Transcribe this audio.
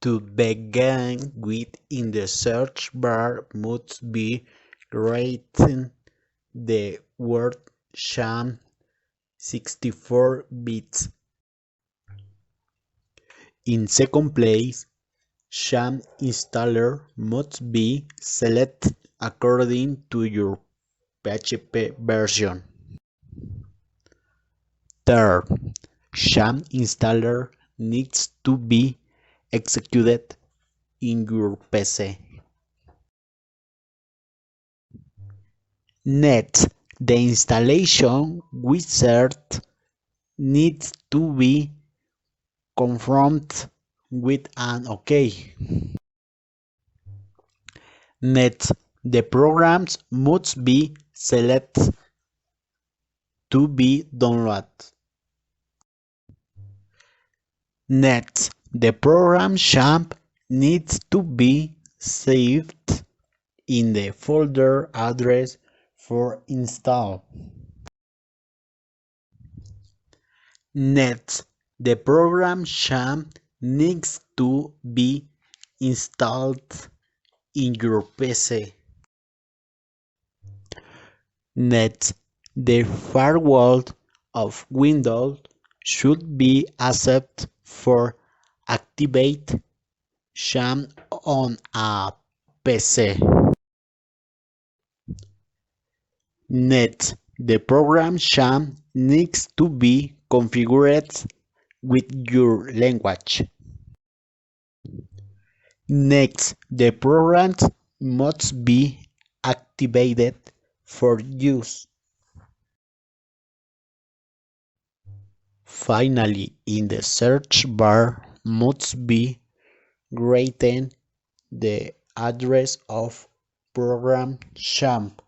To begin with, in the search bar must be written the word XAMPP 64 bits. In second place, XAMPP installer must be selected according to your PHP version. Third, XAMPP installer needs to be executed in your PC. Next, the installation wizard needs to be confirmed with an OK. Next, the programs must be selected to be downloaded. Next, the program XAMPP needs to be saved in the folder address for install. Next, the program XAMPP needs to be installed in your PC. Next, the firewall of Windows should be accepted for activate XAMPP on a PC. Next, the program XAMPP needs to be configured with your language. Next, the program must be activated for use. Finally, in the search bar must be written the address of Program Xampp.